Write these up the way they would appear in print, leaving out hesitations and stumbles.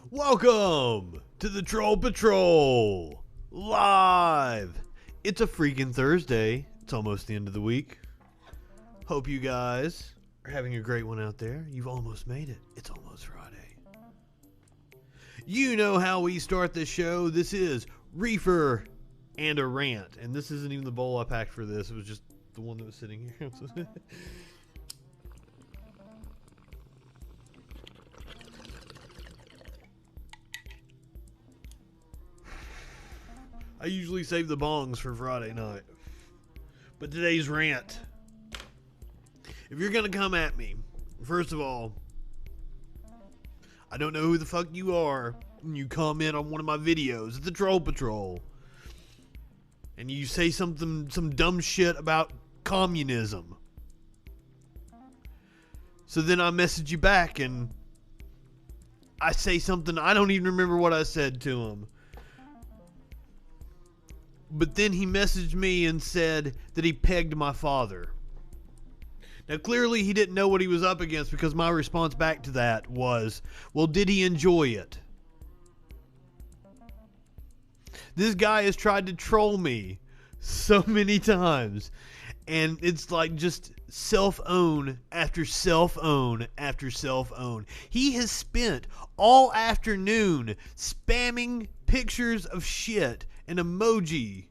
Welcome to the Troll Patrol live. It's a freaking Thursday. It's almost the end of the week. Hope you guys are having a great one out there. You've almost made it. It's almost Friday. You know how we start this show. This is Reefer and a Rant. And this isn't even the bowl I packed for this. It was just the one that was sitting here. I usually save the bongs for Friday night. But today's rant. If you're going to come at me, first of all, I don't know who the fuck you are when you comment on one of my videos at the Troll Patrol. And you say some dumb shit about communism. So then I message you back and I say something, I don't even remember what I said to him. But then he messaged me and said that he pegged my father. Now, clearly he didn't know what he was up against, because my response back to that was, well, did he enjoy it? This guy has tried to troll me so many times. And it's like just self-own after self-own after self-own. He has spent all afternoon spamming pictures of shit and emojis.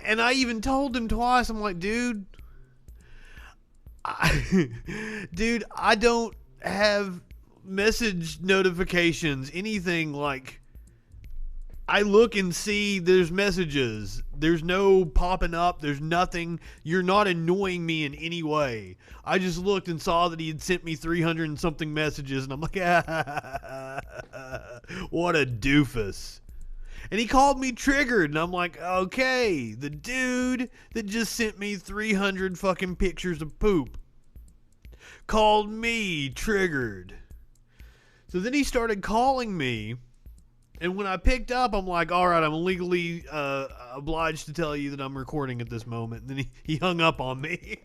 And I even told him twice, I'm like, dude, I don't have message notifications, anything. Like, I look and see there's messages. There's no popping up. There's nothing. You're not annoying me in any way. I just looked and saw that he had sent me 300 and something messages, and I'm like, what a doofus. And he called me triggered, and I'm like, okay, the dude that just sent me 300 fucking pictures of poop called me triggered. So then he started calling me. And when I picked up, I'm like, all right, I'm legally obliged to tell you that I'm recording at this moment. And then he hung up on me.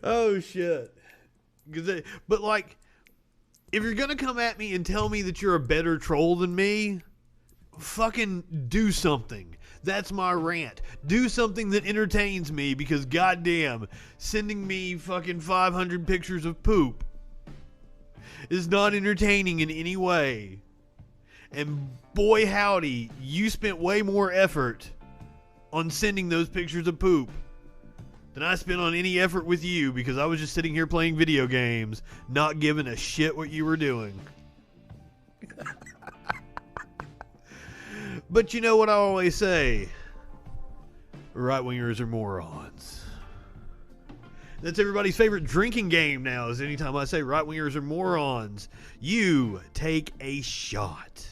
Oh, shit. But like, if you're gonna come at me and tell me that you're a better troll than me, fucking do something. That's my rant. Do something that entertains me, because goddamn, sending me fucking 500 pictures of poop is not entertaining in any way. And boy howdy, you spent way more effort on sending those pictures of poop than I spent on any effort with you, because I was just sitting here playing video games, not giving a shit what you were doing. But you know what I always say? Right-wingers are morons. That's everybody's favorite drinking game now, is anytime I say right-wingers are morons, you take a shot.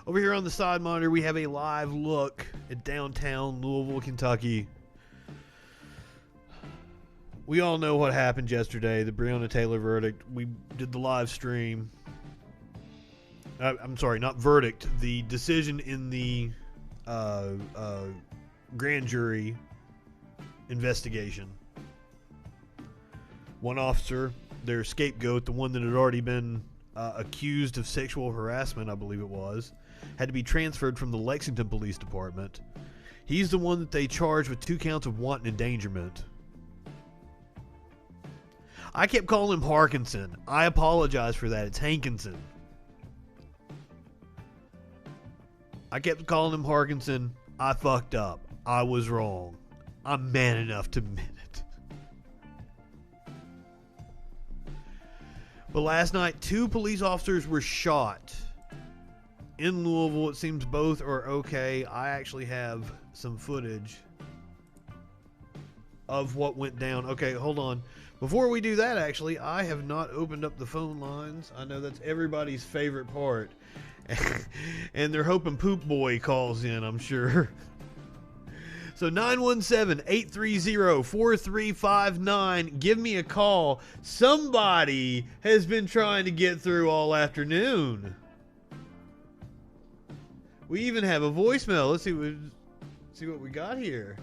Over here on the side monitor, we have a live look at downtown Louisville, Kentucky. We all know what happened yesterday, the Breonna Taylor verdict. We did the live stream. I'm sorry, not verdict. The decision in the grand jury investigation. One officer, their scapegoat, the one that had already been accused of sexual harassment, I believe it was, had to be transferred from the Lexington Police Department. He's the one that they charged with 2 counts of wanton endangerment. I kept calling him Harkinson. I apologize for that. It's Hankinson. I kept calling him Harkinson. I fucked up. I was wrong. I'm man enough to admit it. But last night, 2 police officers were shot in Louisville. It seems both are okay. I actually have some footage of what went down. Okay, hold on. Before we do that, actually, I have not opened up the phone lines. I know that's everybody's favorite part. And they're hoping Poop Boy calls in, I'm sure. So 917-830-4359. Give me a call. Somebody has been trying to get through all afternoon. We even have a voicemail. Let's see what we got here.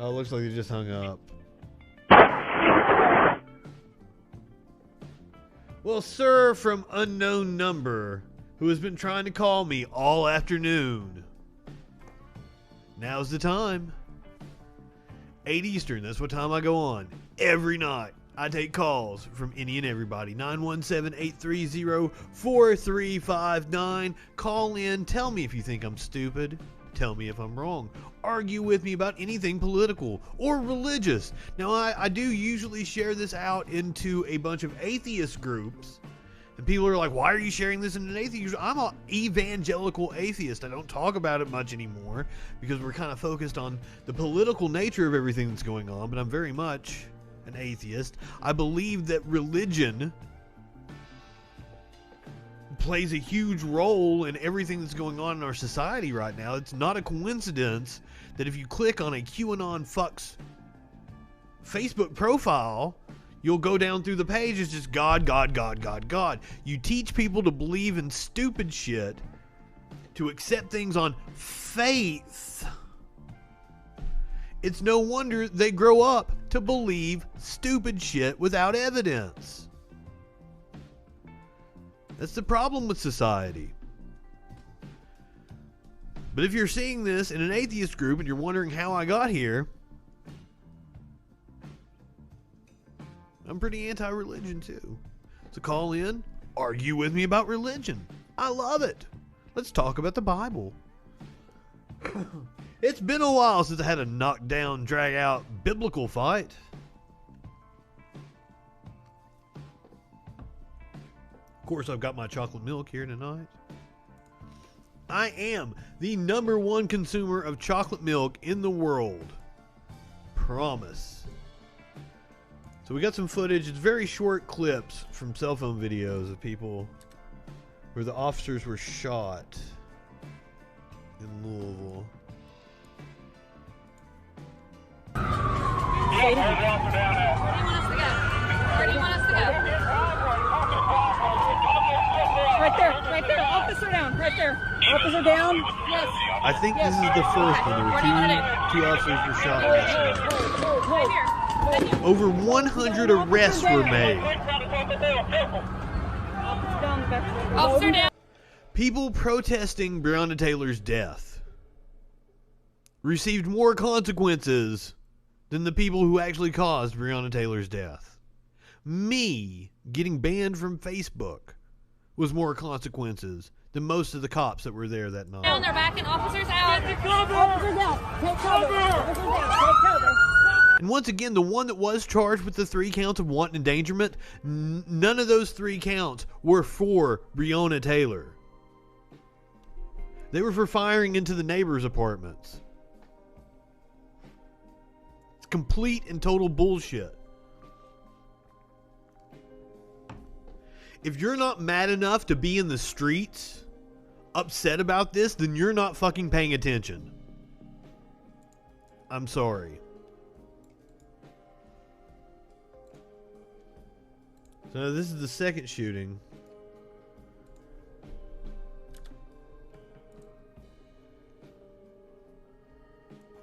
Oh, it looks like they just hung up. Well, sir from unknown number, who has been trying to call me all afternoon. Now's the time. 8 Eastern, that's what time I go on. Every night, I take calls from any and everybody. 917-830-4359. Call in, tell me if you think I'm stupid. Tell me if I'm wrong. Argue with me about anything political or religious. Now, I do usually share this out into a bunch of atheist groups. And people are like, why are you sharing this in an atheist group? I'm an evangelical atheist. I don't talk about it much anymore because we're kind of focused on the political nature of everything that's going on. But I'm very much an atheist. I believe that religion plays a huge role in everything that's going on in our society right now. It's not a coincidence that if you click on a QAnon fucks Facebook profile, you'll go down through the page. It's just God, God, God, God, God. You teach people to believe in stupid shit, to accept things on faith. It's no wonder they grow up to believe stupid shit without evidence. That's the problem with society. But if you're seeing this in an atheist group and you're wondering how I got here, I'm pretty anti-religion too. So call in, argue with me about religion. I love it. Let's talk about the Bible. It's been a while since I had a knockdown, drag out biblical fight. Of course, I've got my chocolate milk here tonight. I am the #1 consumer of chocolate milk in the world. Promise. So we got some footage. It's very short clips from cell phone videos of people where the officers were shot in Louisville. Where do you want us to go? Where do you want us to go? Right there, officer down, right there. Officer down? Yes. I think this is the first one. There were two officers were shot last night. Right here. Over 100 arrests were made. Officer down. People protesting Breonna Taylor's death received more consequences than the people who actually caused Breonna Taylor's death. Me getting banned from Facebook was more consequences than most of the cops that were there that night. Down, they're backing officers out. Officer down. Take cover. Officer down. Take cover. And once again, the one that was charged with the 3 counts of wanton endangerment, none of those 3 counts were for Breonna Taylor. They were for firing into the neighbors' apartments. It's complete and total bullshit. If you're not mad enough to be in the streets upset about this, then you're not fucking paying attention. I'm sorry. So this is the second shooting.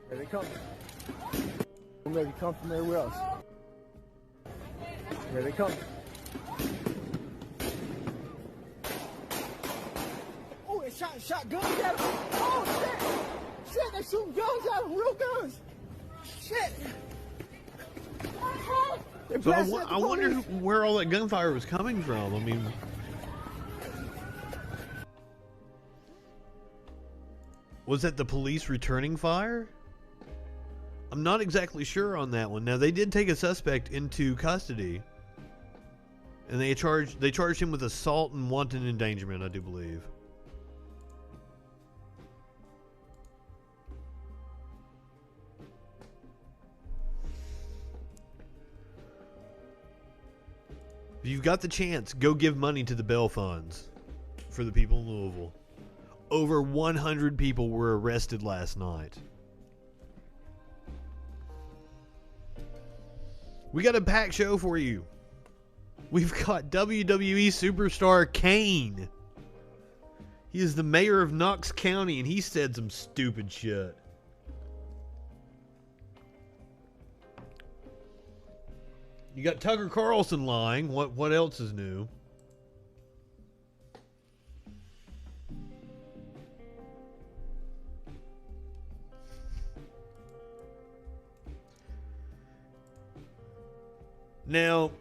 Here they come. Maybe come from everywhere else. Here they come. Oh, they shot guns at them. Oh, shit. Shit, they shooting guns at them. Real guns. Shit. So I wonder where all that gunfire was coming from. I mean, was that the police returning fire? I'm not exactly sure on that one. Now, they did take a suspect into custody, and they charged him with assault and wanton endangerment, I do believe. If you've got the chance, go give money to the bail funds for the people in Louisville. Over 100 people were arrested last night. We got a packed show for you. We've got WWE superstar Kane. He is the mayor of Knox County, and he said some stupid shit. You got Tucker Carlson lying. What else is new? Now,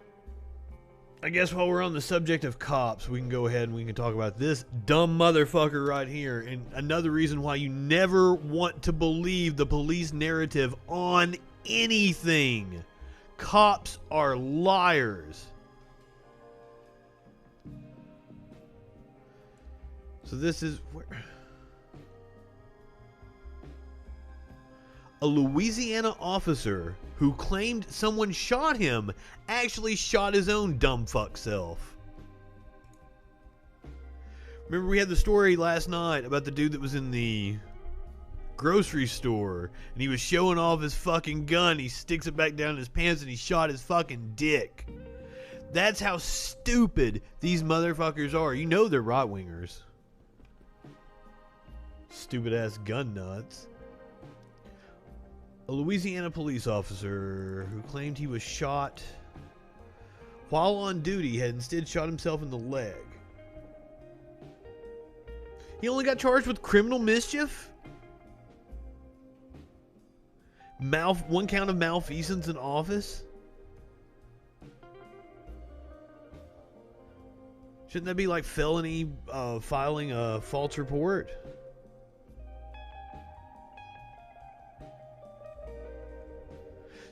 I guess while we're on the subject of cops, we can go ahead and we can talk about this dumb motherfucker right here. And another reason why you never want to believe the police narrative on anything. Cops are liars. So this is where a Louisiana officer who claimed someone shot him actually shot his own dumb fuck self. Remember, we had the story last night about the dude that was in the grocery store and he was showing off his fucking gun. He sticks it back down his pants and he shot his fucking dick. That's how stupid these motherfuckers are. You know they're right-wingers. Stupid ass gun nuts. A Louisiana police officer who claimed he was shot while on duty had instead shot himself in the leg. He only got charged with criminal mischief? One count of malfeasance in office? Shouldn't that be like felony filing a false report?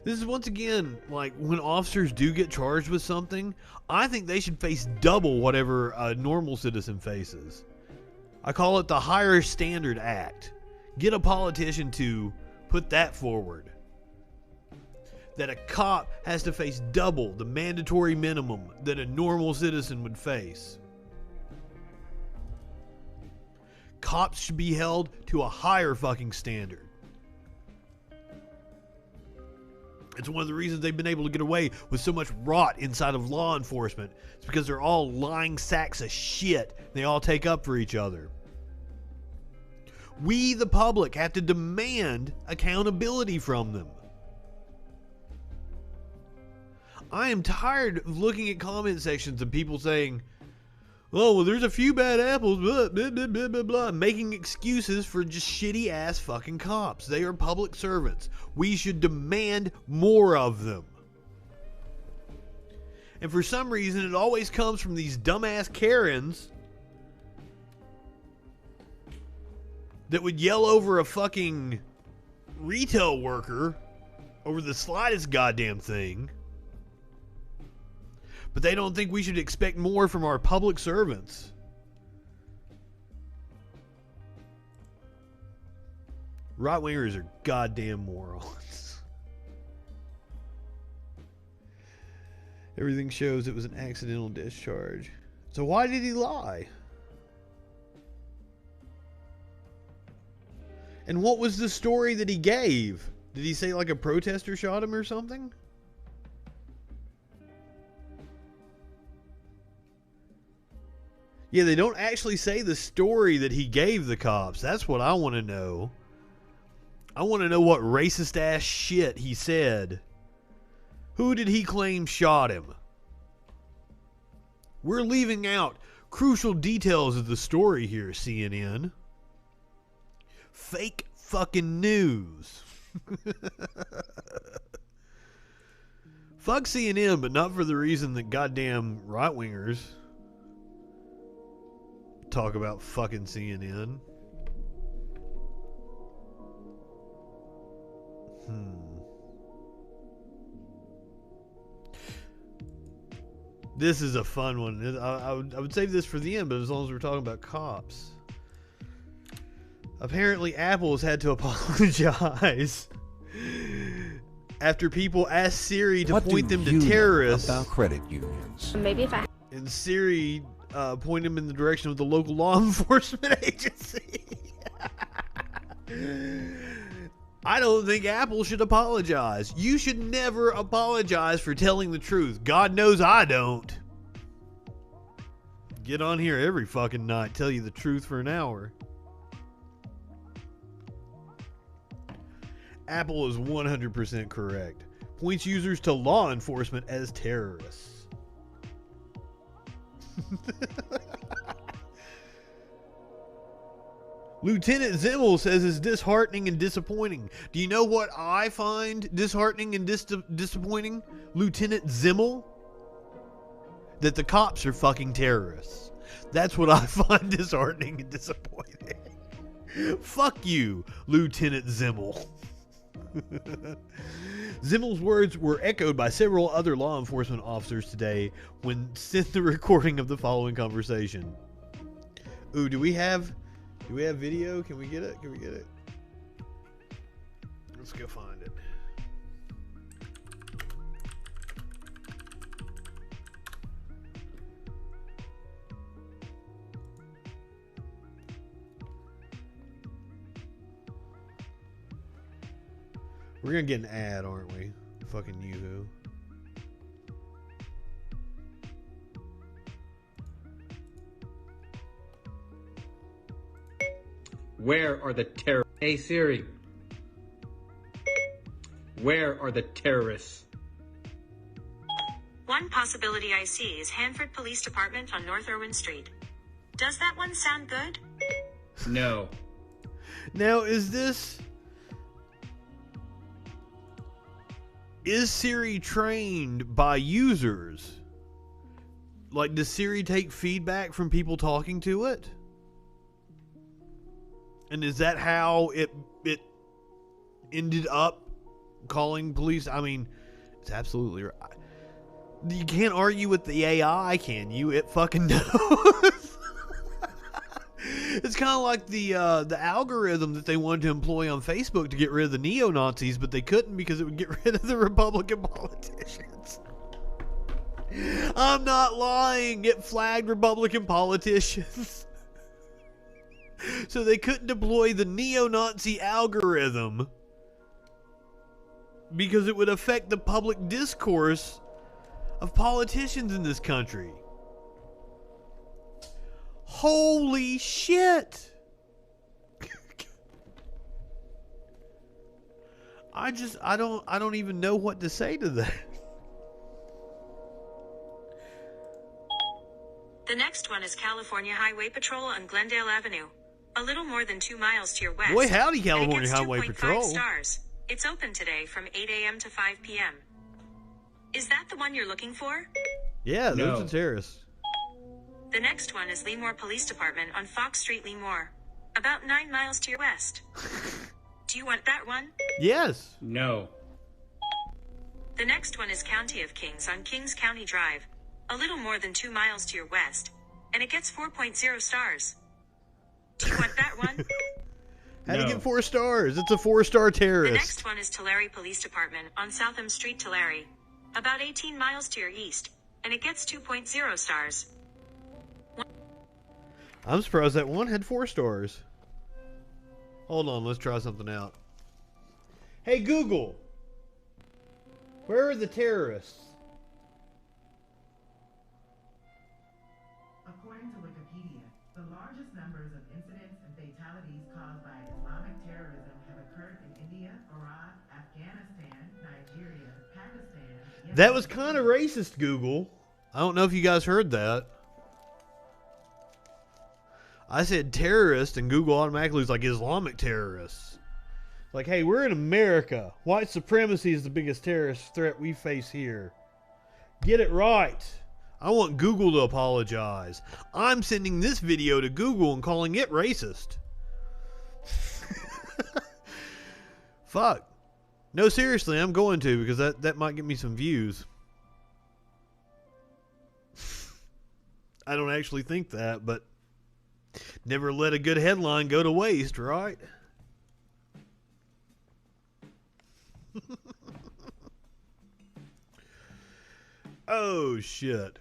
This is once again, like, when officers do get charged with something, I think they should face double whatever a normal citizen faces. I call it the Higher Standard Act. Get a politician to put that forward. That a cop has to face double the mandatory minimum that a normal citizen would face. Cops should be held to a higher fucking standard. It's one of the reasons they've been able to get away with so much rot inside of law enforcement. It's because they're all lying sacks of shit. They all take up for each other. We, the public, have to demand accountability from them. I am tired of looking at comment sections of people saying, oh, well, there's a few bad apples, blah, blah, blah, blah, blah, blah, making excuses for just shitty ass fucking cops. They are public servants. We should demand more of them. And for some reason, it always comes from these dumbass Karens that would yell over a fucking retail worker over the slightest goddamn thing. But they don't think we should expect more from our public servants. Right-wingers are goddamn morons. Everything shows it was an accidental discharge. So why did he lie? And what was the story that he gave? Did he say like a protester shot him or something? Yeah, they don't actually say the story that he gave the cops. That's what I want to know. I want to know what racist ass shit he said. Who did he claim shot him? We're leaving out crucial details of the story here, CNN. Fake fucking news. Fuck CNN, but not for the reason that goddamn right-wingers talk about fucking CNN. This is a fun one. I would save this for the end, but as long as we're talking about cops. Apparently, Apple has had to apologize after people asked Siri to point them to terrorists. About credit unions. Maybe if I And Siri point him in the direction of the local law enforcement agency. I don't think Apple should apologize. You should never apologize for telling the truth. God knows I don't. Get on here every fucking night, tell you the truth for an hour. Apple is 100% correct. Points users to law enforcement as terrorists. Lieutenant Zimmel says it's disheartening and disappointing. Do you know what I find disheartening and disappointing? Lieutenant Zimmel? That the cops are fucking terrorists. That's what I find disheartening and disappointing. Fuck you, Lieutenant Zimmel. Zimmel's words were echoed by several other law enforcement officers today when sent the recording of the following conversation. Ooh, do we have video? Can we get it? Let's go find it. We're gonna get an ad, aren't we? Fucking yoo-hoo. Where are the terrorists? Hey Siri. Where are the terrorists? One possibility I see is Hanford Police Department on North Irwin Street. Does that one sound good? No. Now, is Siri trained by users? Like, does Siri take feedback from people talking to it? And is that how it ended up calling police? I mean, it's absolutely right. You can't argue with the AI, can you? It fucking knows. It's kind of like the algorithm that they wanted to employ on Facebook to get rid of the neo-Nazis, but they couldn't because it would get rid of the Republican politicians. I'm not lying. It flagged Republican politicians. So they couldn't deploy the neo-Nazi algorithm because it would affect the public discourse of politicians in this country. Holy shit. I don't even know what to say to that. The next one is California Highway Patrol on Glendale Avenue. A little more than 2 miles to your west. Boy, howdy, And it California gets Highway 2.5 Patrol. stars. It's open today from 8 a.m. to 5 p.m. Is that the one you're looking for? Yeah, No. there's a terrorist. The next one is Leamore Police Department on Fox Street, Leamore. About 9 miles to your west. Do you want that one? Yes. No. The next one is County of Kings on Kings County Drive. A little more than 2 miles to your west. And it gets 4.0 stars. Do you want that one? How do you No. get 4 stars? It's a 4-star The terrorist. next one is Tulare Police Department on Southam Street, Tulare. About 18 miles to your east. And it gets 2.0 stars. I'm surprised that one had 4 stars. Hold on, let's try something out. Hey Google, where are the terrorists? According to Wikipedia, the largest numbers of incidents and fatalities caused by Islamic terrorism have occurred in India, Iraq, Afghanistan, Nigeria, Pakistan. Yemen, That was kind of racist, Google. I don't know if you guys heard that. I said terrorist, and Google automatically was like Islamic terrorists. Like, hey, we're in America. White supremacy is the biggest terrorist threat we face here. Get it right. I want Google to apologize. I'm sending this video to Google and calling it racist. Fuck. No, seriously, I'm going to, because that might get me some views. I don't actually think that, but never let a good headline go to waste, right? Oh, shit.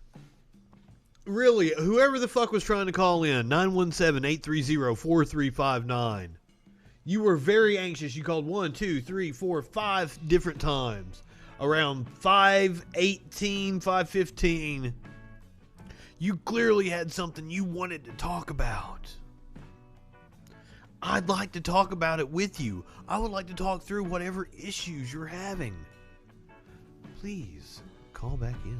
Really, whoever the fuck was trying to call in, 917-830-4359. You were very anxious. You called 1, 2, 3, 4, 5 different times. Around 5:18, 5:15. You clearly had something you wanted to talk about. I'd like to talk about it with you. I would like to talk through whatever issues you're having. Please, call back in.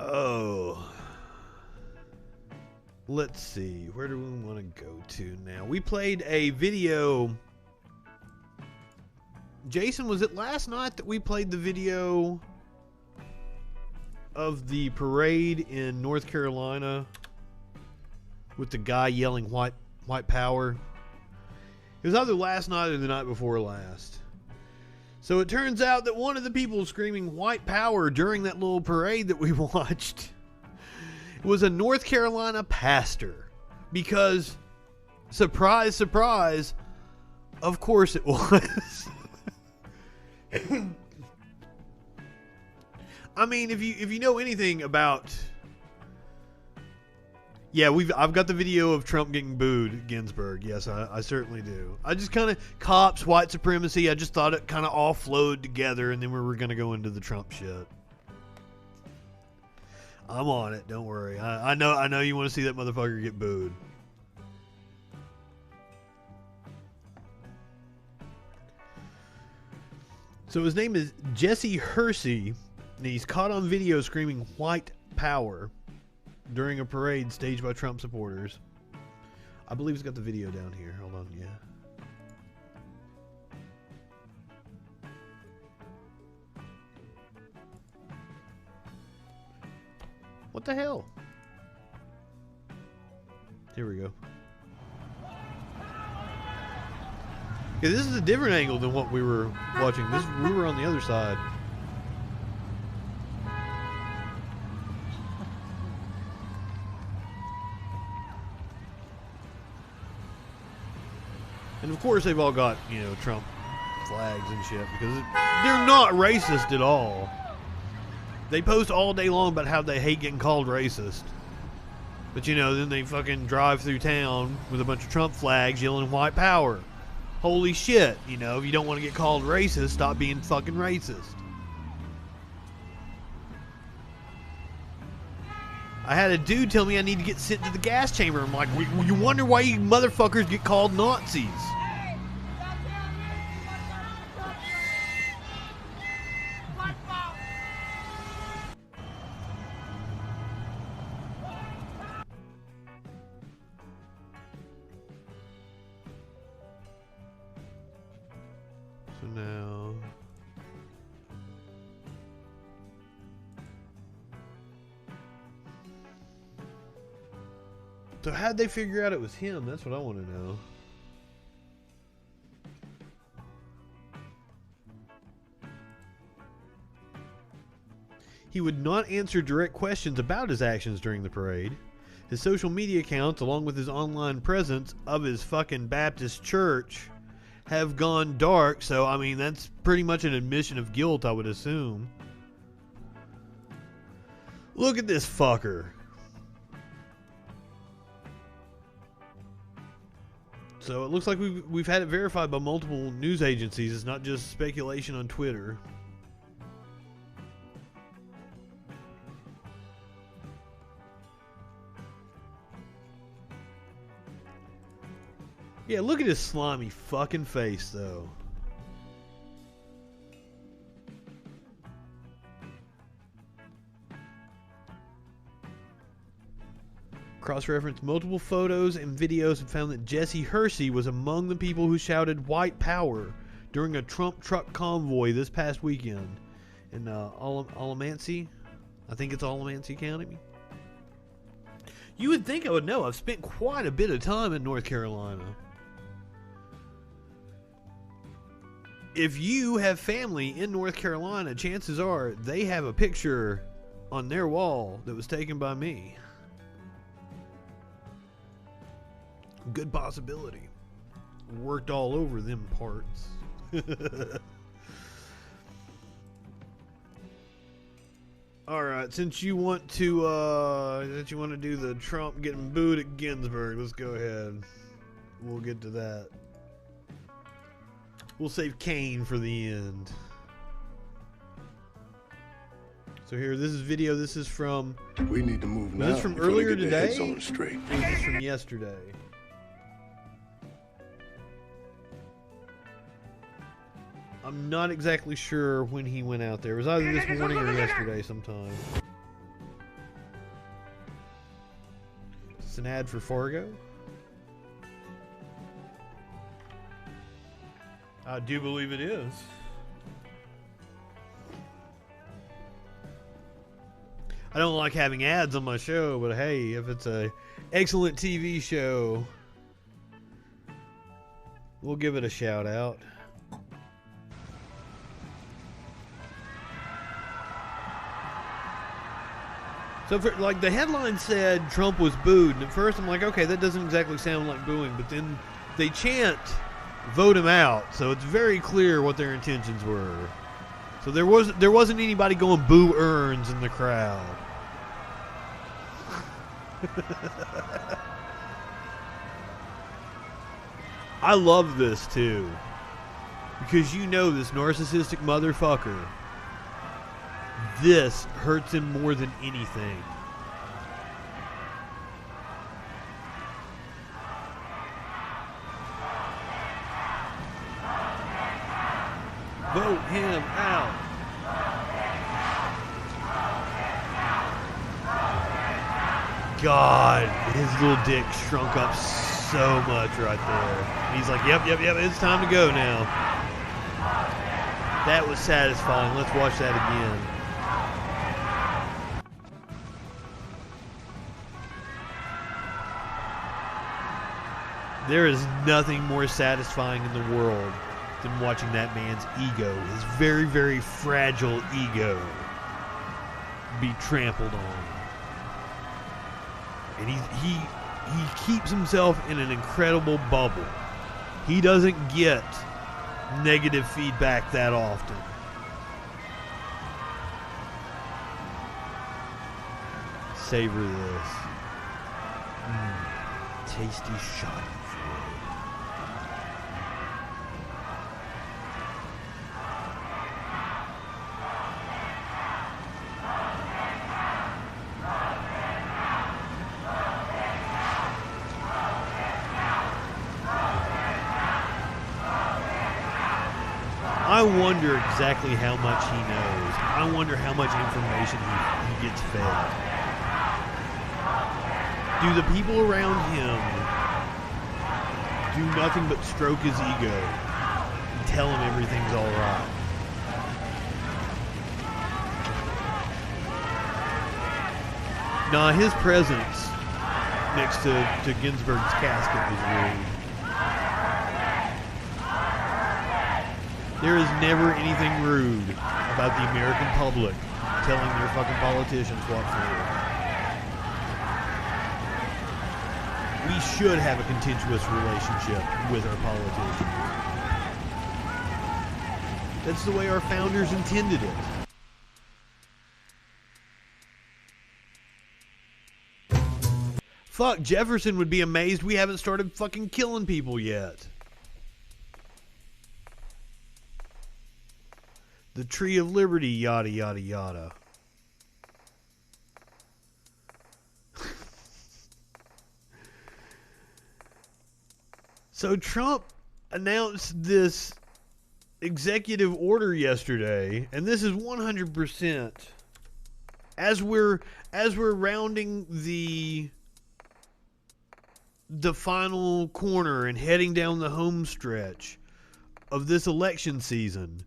Oh. Let's see. Where do we want to go to now? We played a video. Jason, was it last night that we played the video of the parade in North Carolina with the guy yelling white power? It was either last night or the night before last. So it turns out that one of the people screaming white power during that little parade that we watched was a North Carolina pastor. Because, surprise, surprise, of course it was. I mean, if you know anything about, yeah, I've got the video of Trump getting booed at Ginsburg. Yes, I certainly do. I just kind of cops, white supremacy. I just thought it kind of all flowed together, and then we were going to go into the Trump shit. I'm on it. Don't worry. I know you want to see that motherfucker get booed. So his name is Jesse Hersey, and he's caught on video screaming white power during a parade staged by Trump supporters. I believe he's got the video down here. Hold on, yeah. What the hell? Here we go. Yeah, this is a different angle than what we were watching. We were on the other side. And of course they've all got, Trump flags and shit because they're not racist at all. They post all day long about how they hate getting called racist. But then they fucking drive through town with a bunch of Trump flags yelling white power. Holy shit, if you don't want to get called racist, stop being fucking racist. I had a dude tell me I need to get sent to the gas chamber. I'm like, you wonder why you motherfuckers get called Nazis. So now... So how'd they figure out it was him? That's what I want to know. He would not answer direct questions about his actions during the parade. His social media accounts, along with his online presence of his fucking Baptist church, have gone dark. So, I mean, that's pretty much an admission of guilt, I would assume. Look at this fucker. So it looks like we've had it verified by multiple news agencies. It's not just speculation on Twitter. Yeah, look at his slimy fucking face, though. Cross-referenced multiple photos and videos and found that Jesse Hersey was among the people who shouted "White Power" during a Trump truck convoy this past weekend in Alamance. I think it's Alamance County. You would think I would know. I've spent quite a bit of time in North Carolina. If you have family in North Carolina, chances are they have a picture on their wall that was taken by me. Good possibility. Worked all over them parts. All right, since you want to do the Trump getting booed at Ginsburg, let's go ahead. We'll get to that. We'll save Kane for the end. So here, this is video. This is from. We need to move now. This is from earlier today. Heads on straight. This is from yesterday. I'm not exactly sure when he went out there. It was either this morning or yesterday sometime. It's an ad for Fargo. I do believe it is. I don't like having ads on my show, but hey, if it's a excellent TV show, we'll give it a shout out. So, for, like, the headline said Trump was booed, and at first I'm like, okay, that doesn't exactly sound like booing, but then they chant, vote him out, so it's very clear what their intentions were. So there wasn't anybody going boo earns in the crowd. I love this too, because you know this narcissistic motherfucker. This hurts him more than anything. Vote him out. God, his little dick shrunk up so much right there. He's like, yep, it's time to go now. That was satisfying. Let's watch that again. There is nothing more satisfying in the world than watching that man's ego, his very, very fragile ego, be trampled on. And he keeps himself in an incredible bubble. He doesn't get negative feedback that often. Savor this. Tasty shot. I wonder exactly how much he knows. I wonder how much information he gets fed. Do the people around him do nothing but stroke his ego and tell him everything's all right? Nah, his presence next to Ginsburg's casket was rude. There is never anything rude about the American public telling their fucking politicians what for. We should have a contentious relationship with our politicians. That's the way our founders intended it. Fuck, Jefferson would be amazed we haven't started fucking killing people yet. The Tree of Liberty, yada, yada, yada. So Trump announced this executive order yesterday, and this is 100%. As we're rounding the final corner and heading down the home stretch of this election season,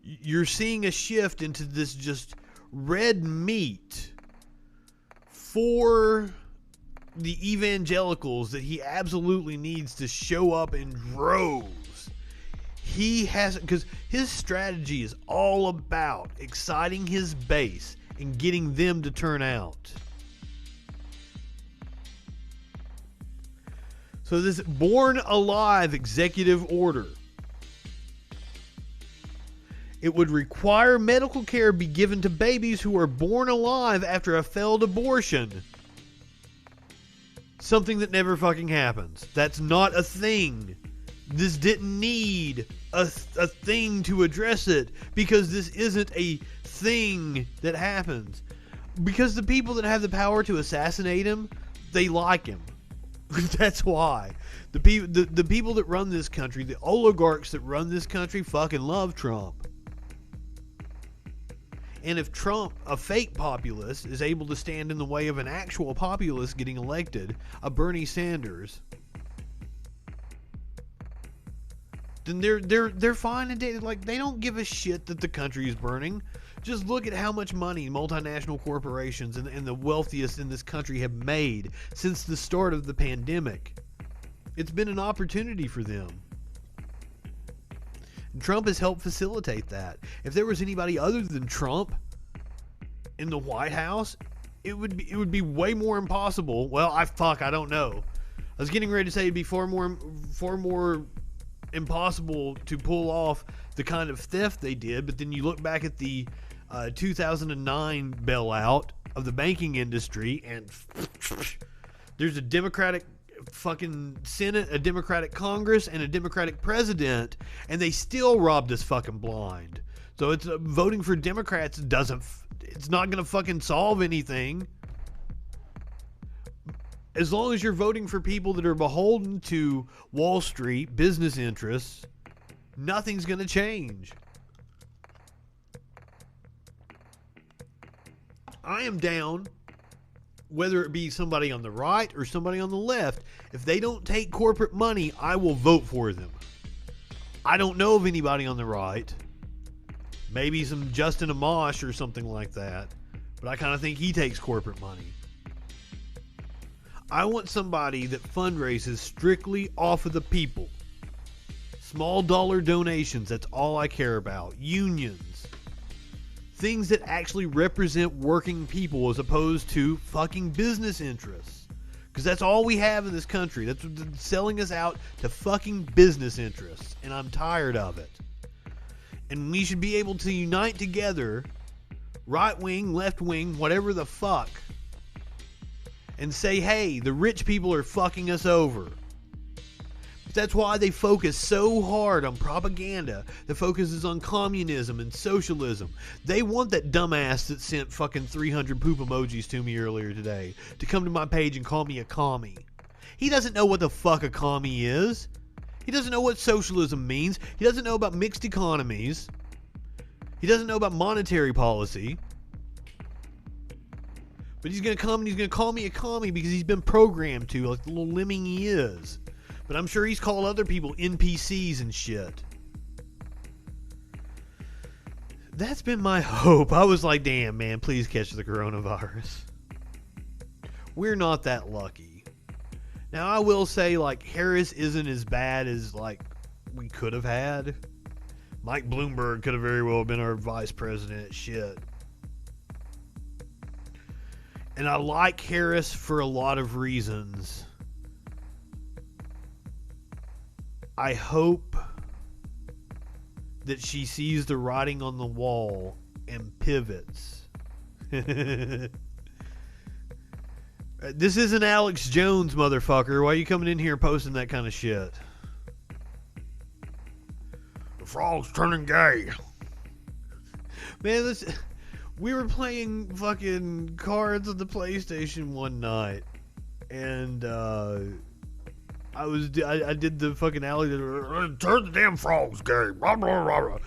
you're seeing a shift into this just red meat for the evangelicals that he absolutely needs to show up in droves. He has, because his strategy is all about exciting his base and getting them to turn out. So this Born Alive executive order, it would require medical care be given to babies who are born alive after a failed abortion. Something that never fucking happens. That's not a thing. This didn't need a thing to address it, because this isn't a thing that happens. Because the people that have the power to assassinate him, they like him. That's why. The people that run this country, the oligarchs that run this country, fucking love Trump. And if Trump, a fake populist, is able to stand in the way of an actual populist getting elected, a Bernie Sanders, then they're fine and like they don't give a shit that the country is burning. Just look at how much money multinational corporations and the wealthiest in this country have made since the start of the pandemic. It's been an opportunity for them. And Trump has helped facilitate that. If there was anybody other than Trump in the White House, it would be way more impossible. Well, I don't know. I was getting ready to say it'd be far more impossible to pull off the kind of theft they did, but then you look back at the 2009 bailout of the banking industry, and there's a Democratic fucking Senate, a Democratic Congress, and a Democratic president, and they still robbed us fucking blind. So it's voting for Democrats it's not gonna fucking solve anything. As long as you're voting for people that are beholden to Wall Street business interests, nothing's gonna change. I am down, whether it be somebody on the right or somebody on the left. If they don't take corporate money, I will vote for them. I don't know of anybody on the right. Maybe some Justin Amash or something like that. But I kind of think he takes corporate money. I want somebody that fundraises strictly off of the people. Small dollar donations, that's all I care about. Unions. Things that actually represent working people as opposed to fucking business interests. Because that's all we have in this country. That's selling us out to fucking business interests. And I'm tired of it. And we should be able to unite together, right wing, left wing, whatever the fuck, and say, hey, the rich people are fucking us over. But that's why they focus so hard on propaganda that focuses on communism and socialism. They want that dumbass that sent fucking 300 poop emojis to me earlier today to come to my page and call me a commie. He doesn't know what the fuck a commie is. He doesn't know what socialism means. He doesn't know about mixed economies. He doesn't know about monetary policy. But he's going to come and he's going to call me a commie because he's been programmed to, like the little lemming he is. But I'm sure he's called other people NPCs and shit. That's been my hope. I was like, damn, man, please catch the coronavirus. We're not that lucky. Now, I will say, like, Harris isn't as bad as, like, we could have had. Mike Bloomberg could have very well been our vice president. Shit. And I like Harris for a lot of reasons. I hope that she sees the writing on the wall and pivots. This isn't Alex Jones, motherfucker. Why are you coming in here posting that kind of shit? The frog's turning gay. Man, we were playing fucking cards on the PlayStation one night, and I did the fucking alley. Turn the damn frogs gay. Blah, blah, blah, blah.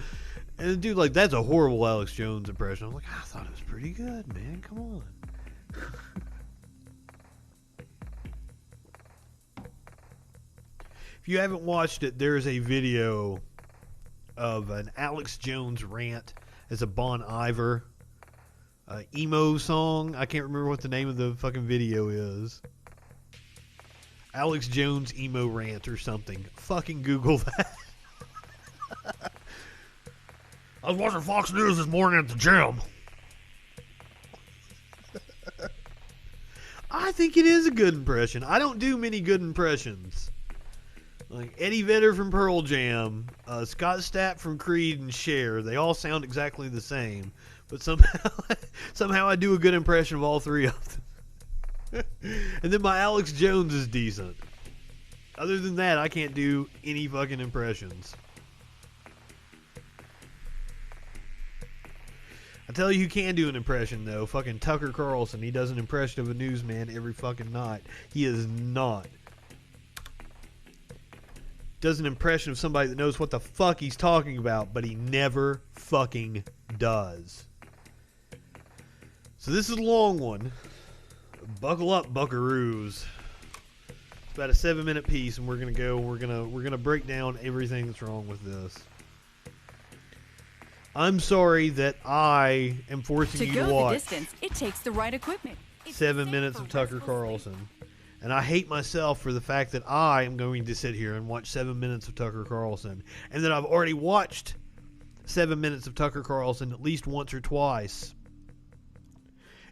And the dude, like, that's a horrible Alex Jones impression. I'm like, I thought it was pretty good, man. Come on. If you haven't watched it, there's a video of an Alex Jones rant as a Bon Iver emo song. I can't remember what the name of the fucking video is. Alex Jones emo rant or something. Fucking Google that. I was watching Fox News this morning at the gym. I think it is a good impression. I don't do many good impressions. Like Eddie Vedder from Pearl Jam, Scott Stapp from Creed and Cher, they all sound exactly the same. But somehow I do a good impression of all three of them. And then my Alex Jones is decent. Other than that, I can't do any fucking impressions. I tell you who can do an impression, though. Fucking Tucker Carlson. He does an impression of a newsman every fucking night. He is not. Does an impression of somebody that knows what the fuck he's talking about, but he never fucking does. So this is a long one. Buckle up, buckaroos. It's about a 7-minute piece, and we're gonna break down everything that's wrong with this. I'm sorry that I am forcing you to watch the distance, it takes the right equipment. 7 minutes of Tucker Carlson. And I hate myself for the fact that I am going to sit here and watch 7 minutes of Tucker Carlson. And that I've already watched 7 minutes of Tucker Carlson at least once or twice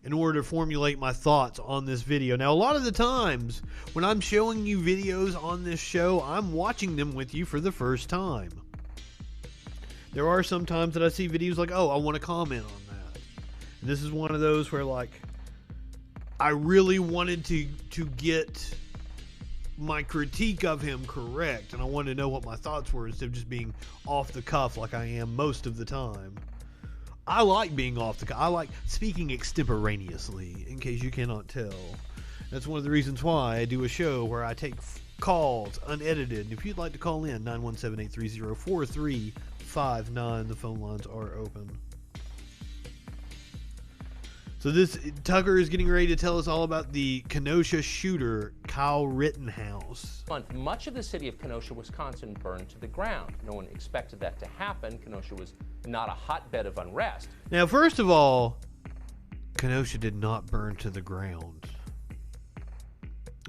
in order to formulate my thoughts on this video. Now, a lot of the times when I'm showing you videos on this show, I'm watching them with you for the first time. There are some times that I see videos like, oh, I want to comment on that. And this is one of those where, like, I really wanted to get my critique of him correct, and I wanted to know what my thoughts were instead of just being off the cuff like I am most of the time. I like being off the cuff. I like speaking extemporaneously, in case you cannot tell. That's one of the reasons why I do a show where I take calls unedited. And if you'd like to call in, 917-830-4359. The phone lines are open. So Tucker is getting ready to tell us all about the Kenosha shooter, Kyle Rittenhouse. Much of the city of Kenosha, Wisconsin burned to the ground. No one expected that to happen. Kenosha was not a hotbed of unrest. Now, first of all, Kenosha did not burn to the ground.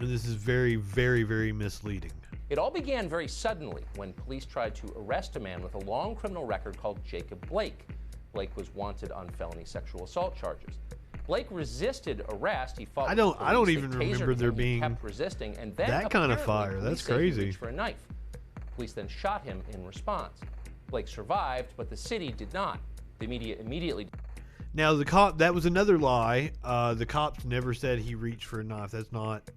And this is very, very, very misleading. It all began very suddenly when police tried to arrest a man with a long criminal record called Jacob Blake. Blake was wanted on felony sexual assault charges. Blake resisted arrest. He fought. I don't even remember there being kept resisting, and then that kind of fire. That's crazy. Reached for a knife. Police then shot him in response. Blake survived, but the city did not. The media immediately. Now that was another lie. The cops never said he reached for a knife. That's not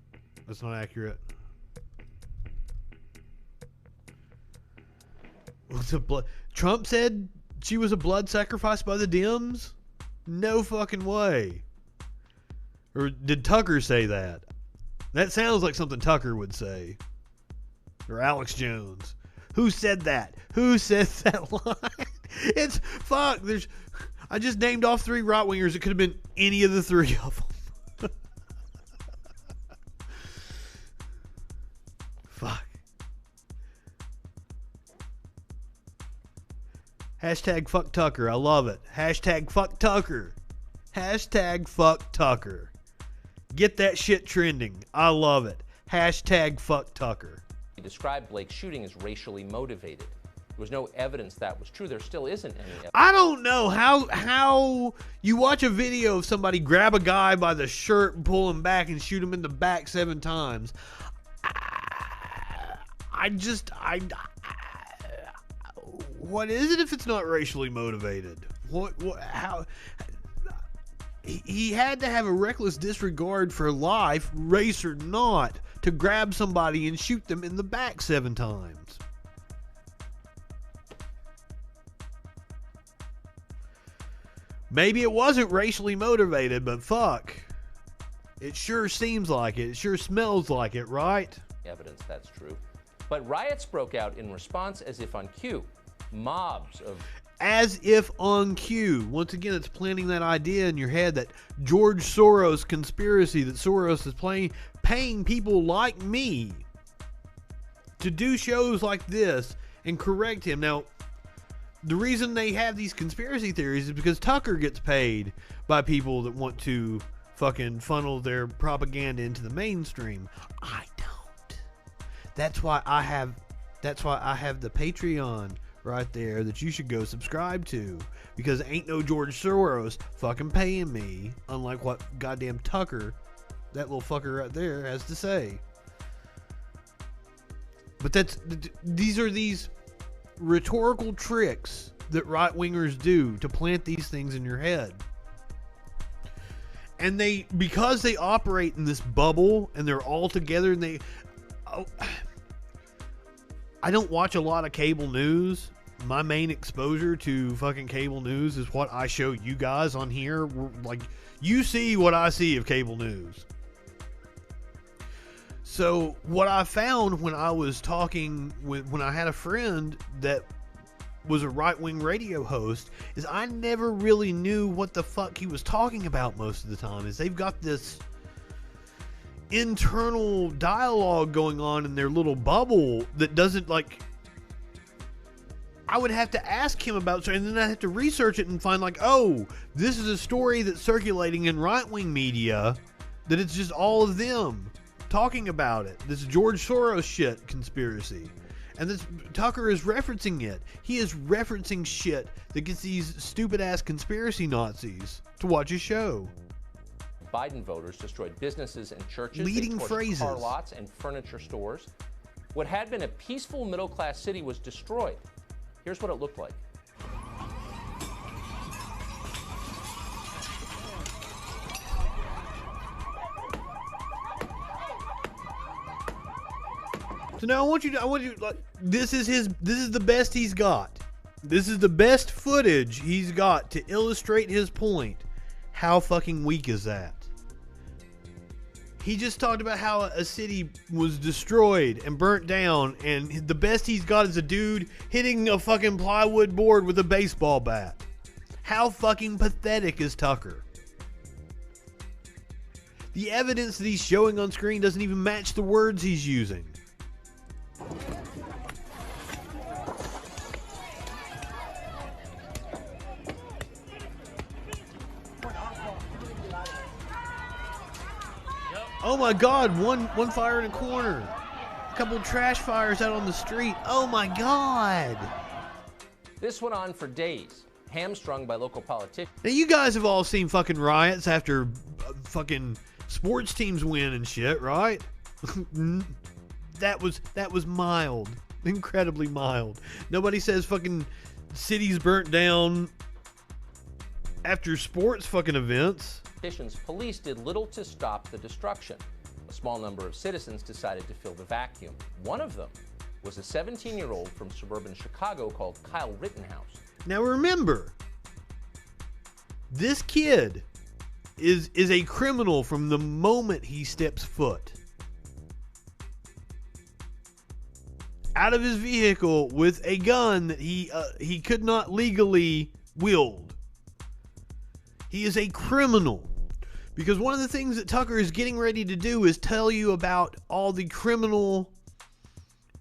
accurate. Trump said she was a blood sacrifice by the Dems? No fucking way. Or did Tucker say that? That sounds like something Tucker would say. or Alex Jones. Who said that? Who says that line? It's fuck. I just named off 3 right wingers. It could have been any of the 3 of them. Fuck. Hashtag fuck Tucker. I love it. Hashtag fuck Tucker. Hashtag fuck Tucker. Get that shit trending. I love it. Hashtag fuck Tucker. He described Blake's shooting as racially motivated. There was no evidence that was true. There still isn't any evidence. I don't know how you watch a video of somebody grab a guy by the shirt and pull him back and shoot him in the back 7 times. What is it if it's not racially motivated? How? He had to have a reckless disregard for life, race or not, to grab somebody and shoot them in the back 7 times. Maybe it wasn't racially motivated, but fuck. It sure seems like it. It sure smells like it, right? Evidence that's true. But riots broke out in response as if on cue. Mobs of... As if on cue. Once again, it's planting that idea in your head that George Soros conspiracy, that Soros is paying people like me to do shows like this and correct him. Now, the reason they have these conspiracy theories is because Tucker gets paid by people that want to fucking funnel their propaganda into the mainstream. I don't. That's why I have the Patreon right there that you should go subscribe to, because ain't no George Soros fucking paying me, unlike what goddamn Tucker, that little fucker right there, has to say. But these are these rhetorical tricks that right-wingers do to plant these things in your head. And because they operate in this bubble and they're all together and I don't watch a lot of cable news. My main exposure to fucking cable news is what I show you guys on here. Like, you see what I see of cable news. So what I found when I was talking when I had a friend that was a right-wing radio host is I never really knew what the fuck he was talking about most of the time. Is they've got this internal dialogue going on in their little bubble that doesn't, like, I would have to ask him about it, and then I have to research it and find, like, oh, this is a story that's circulating in right-wing media, that it's just all of them talking about it. This George Soros shit conspiracy. And this Tucker is referencing it. He is referencing shit that gets these stupid-ass conspiracy Nazis to watch his show. Biden voters destroyed businesses and churches. Leading they torched phrases. Car lots and furniture stores. What had been a peaceful middle-class city was destroyed. Here's what it looked like. So now I want you like, this is the best he's got. This is the best footage he's got to illustrate his point. How fucking weak is that? He just talked about how a city was destroyed and burnt down, and the best he's got is a dude hitting a fucking plywood board with a baseball bat. How fucking pathetic is Tucker? The evidence that he's showing on screen doesn't even match the words he's using. Oh my god, one fire in a corner. A couple trash fires out on the street. Oh my god. This went on for days, hamstrung by local politicians. Now you guys have all seen fucking riots after fucking sports teams win and shit, right? That was mild. Incredibly mild. Nobody says fucking cities burnt down after sports fucking events. Police did little to stop the destruction. A small number of citizens decided to fill the vacuum. One of them was a 17-year-old from suburban Chicago called Kyle Rittenhouse. Now remember, this kid is a criminal from the moment he steps foot. out of his vehicle with a gun that he could not legally wield. He is a criminal. Because one of the things that Tucker is getting ready to do is tell you about all the criminal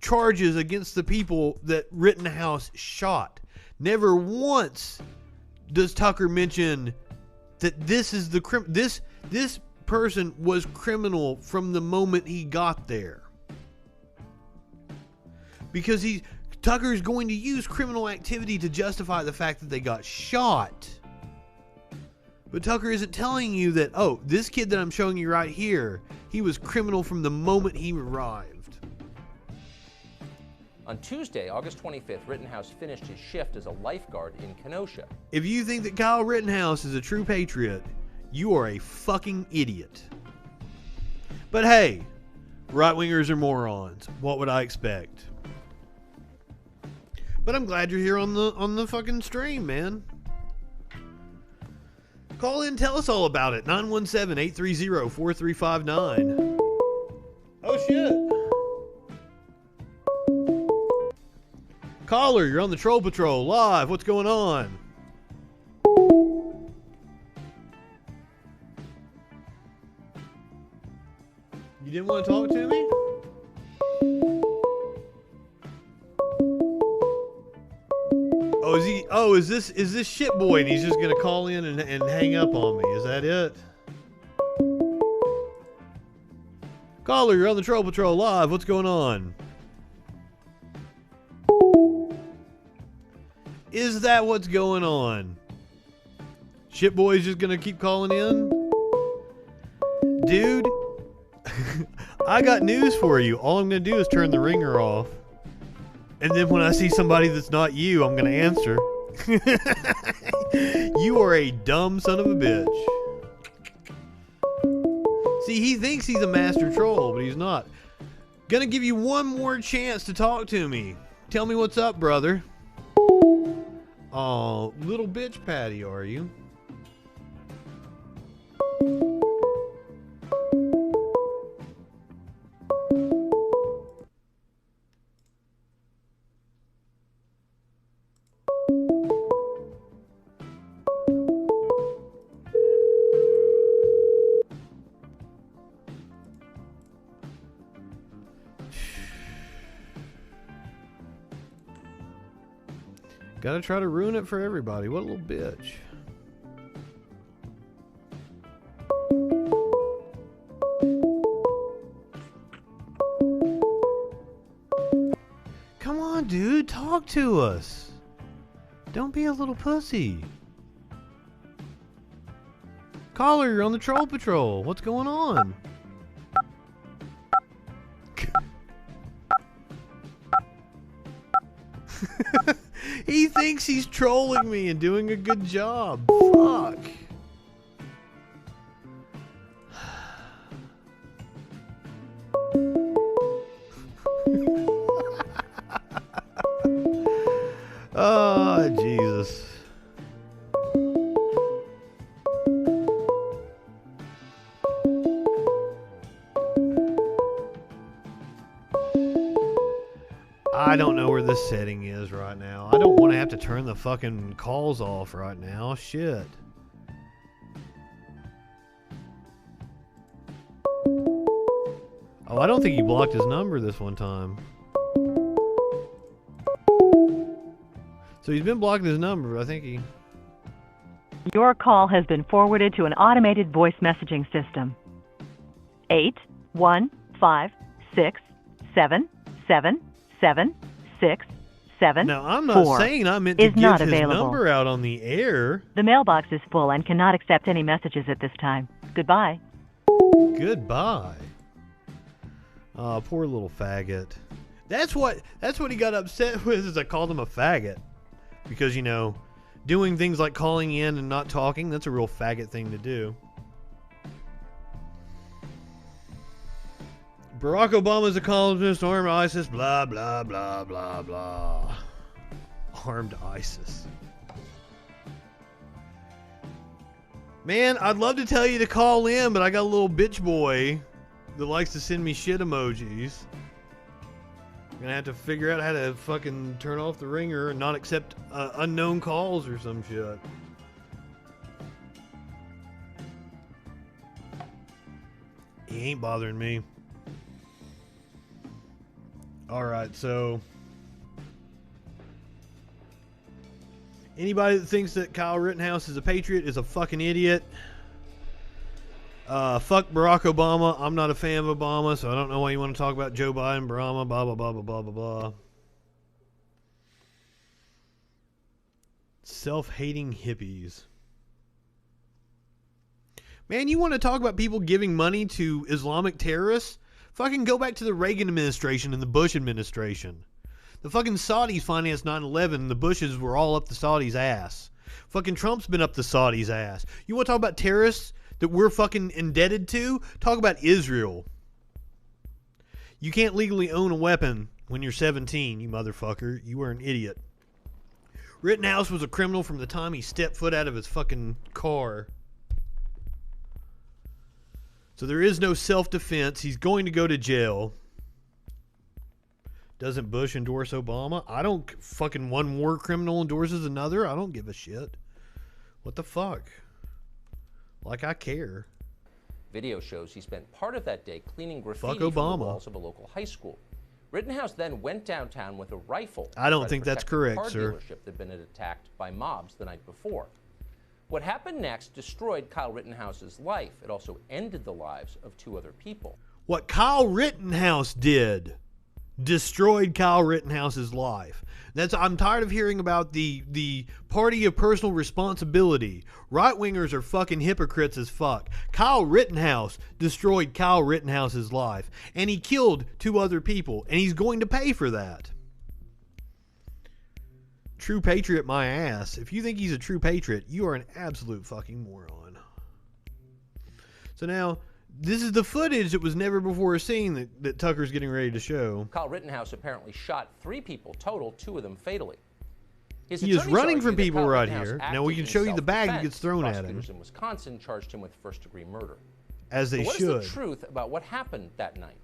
charges against the people that Rittenhouse shot. Never once does Tucker mention that this is this person was criminal from the moment he got there. Because Tucker is going to use criminal activity to justify the fact that they got shot. But Tucker isn't telling you that, oh, this kid that I'm showing you right here, he was criminal from the moment he arrived. On Tuesday, August 25th, Rittenhouse finished his shift as a lifeguard in Kenosha. If you think that Kyle Rittenhouse is a true patriot, you are a fucking idiot. But hey, right-wingers are morons. What would I expect? But I'm glad you're here on the fucking stream, man. Call in, tell us all about it. 917-830-4359. Oh shit. Caller, you're on the Troll Patrol live. What's going on? You didn't want to talk to me? Oh, is this shit boy and he's just gonna call in and hang up on me? Is that it? Caller, you're on the Troll Patrol live. What's going on? Is that what's going on? Shit boy's just gonna keep calling in? Dude, I got news for you. All I'm gonna do is turn the ringer off. And then when I see somebody that's not you, I'm going to answer. You are a dumb son of a bitch. See, he thinks he's a master troll, but he's not. Gonna give you one more chance to talk to me. Tell me what's up, brother. Oh, little bitch Patty, are you? Gotta try to ruin it for everybody. What a little bitch. Come on, dude. Talk to us. Don't be a little pussy. Caller, you're on the Troll Patrol. What's going on? He thinks he's trolling me and doing a good job. Fuck. Oh, Jesus. I don't know where this setting is right now. I don't want to have to turn the fucking calls off right now. Shit. Oh, I don't think he blocked his number this one time. So he's been blocking his number. I think he... Your call has been forwarded to an automated voice messaging system. 815677767. Now, I'm not saying I meant to give his number out on the air. The mailbox is full and cannot accept any messages at this time. Goodbye. Goodbye. Oh, poor little faggot. That's what he got upset with, is I called him a faggot. Because, you know, doing things like calling in and not talking, that's a real faggot thing to do. Barack Obama's accomplishments, armed ISIS, blah, blah, blah, blah, blah. Armed ISIS. Man, I'd love to tell you to call in, but I got a little bitch boy that likes to send me shit emojis. We're gonna have to figure out how to fucking turn off the ringer and not accept unknown calls or some shit. He ain't bothering me. Alright, so anybody that thinks that Kyle Rittenhouse is a patriot is a fucking idiot. Fuck Barack Obama. I'm not a fan of Obama, so I don't know why you want to talk about Joe Biden, Brahma, blah, blah, blah, blah, blah, blah, blah. Self-hating hippies. Man, you want to talk about people giving money to Islamic terrorists? Fucking go back to the Reagan administration and the Bush administration. The fucking Saudis financed 9/11 and the Bushes were all up the Saudis' ass. Fucking Trump's been up the Saudis' ass. You want to talk about terrorists that we're fucking indebted to? Talk about Israel. You can't legally own a weapon when you're 17, you motherfucker. You are an idiot. Rittenhouse was a criminal from the time he stepped foot out of his fucking car. So there is no self-defense. He's going to go to jail. Doesn't Bush endorse Obama? I don't fucking one war criminal endorses another. I don't give a shit. What the fuck? Like I care. Video shows he spent part of that day cleaning graffiti Fuck from the Obama. walls of a local high school. Rittenhouse then went downtown with a rifle. I don't to think that's protect a correct, car sir. dealership that had been attacked by mobs the night before. What happened next destroyed Kyle Rittenhouse's life. It also ended the lives of 2 other people. What Kyle Rittenhouse did destroyed Kyle Rittenhouse's life. I'm tired of hearing about the party of personal responsibility. Right-wingers are fucking hypocrites as fuck. Kyle Rittenhouse destroyed Kyle Rittenhouse's life. And he killed 2 other people. And he's going to pay for that. True patriot my ass. If you think he's a true patriot, you are an absolute fucking moron. So now, this is the footage that was never before seen that Tucker's getting ready to show. Kyle Rittenhouse apparently shot 3 people total, 2 of them fatally. His He is attorneys running argue from that people Kyle right Rittenhouse here. Now acted we can in show you the bag that self-defense. gets thrown at him. Prosecutors in Wisconsin charged him with first-degree murder. As they What should. is the truth about what happened that night?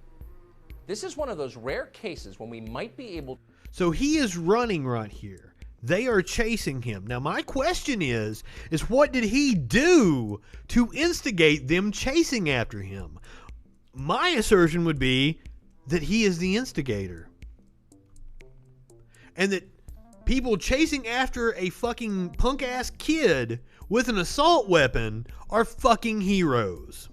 This is one of those rare cases when we might be able to... So he is running right here. They are chasing him. Now my question is what did he do to instigate them chasing after him? My assertion would be that he is the instigator. And that people chasing after a fucking punk-ass kid with an assault weapon are fucking heroes.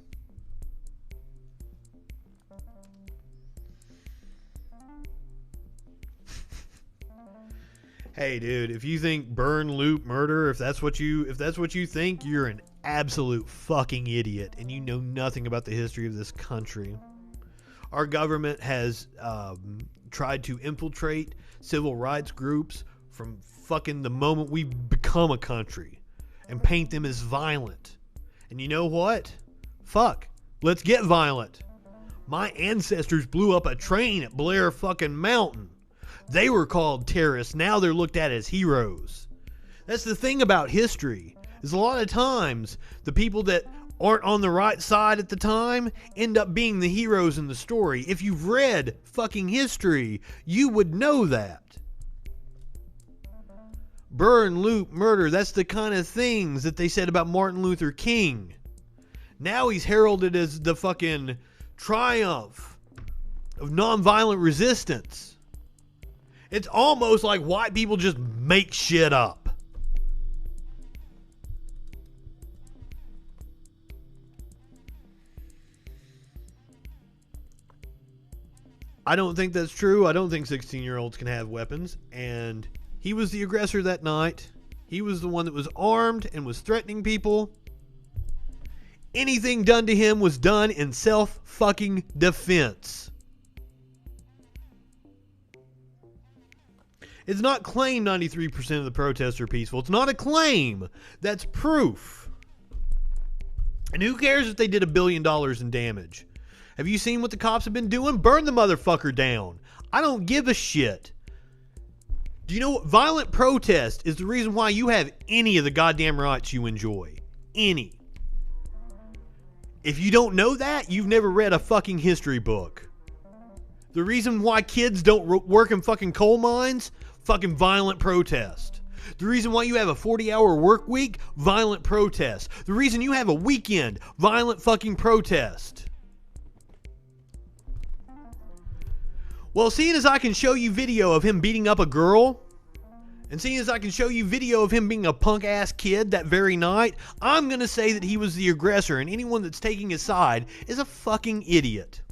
Hey dude, if you think burn, loot, murder, if that's what you think, you're an absolute fucking idiot and you know nothing about the history of this country. Our government has tried to infiltrate civil rights groups from fucking the moment we become a country and paint them as violent. And you know what? Fuck. Let's get violent. My ancestors blew up a train at Blair fucking Mountain. They were called terrorists. Now they're looked at as heroes. That's the thing about history. Is a lot of times the people that aren't on the right side at the time end up being the heroes in the story. If you've read fucking history, you would know that. Burn, loot, murder, that's the kind of things that they said about Martin Luther King. Now he's heralded as the fucking triumph of nonviolent resistance. It's almost like white people just make shit up. I don't think that's true. I don't think 16-year-olds can have weapons. And he was the aggressor that night. He was the one that was armed and was threatening people. Anything done to him was done in self-fucking defense. It's not claim 93% of the protests are peaceful. It's not a claim. That's proof. And who cares if they did $1 billion in damage? Have you seen what the cops have been doing? Burn the motherfucker down. I don't give a shit. Do you know what? Violent protest is the reason why you have any of the goddamn rights you enjoy. Any. If you don't know that, you've never read a fucking history book. The reason why kids don't work in fucking coal mines? Fucking violent protest. The reason why you have a 40-hour work week? Violent protest. The reason you have a weekend? Violent fucking protest. Well, seeing as I can show you video of him beating up a girl, and seeing as I can show you video of him being a punk-ass kid that very night, I'm going to say that he was the aggressor, and anyone that's taking his side is a fucking idiot.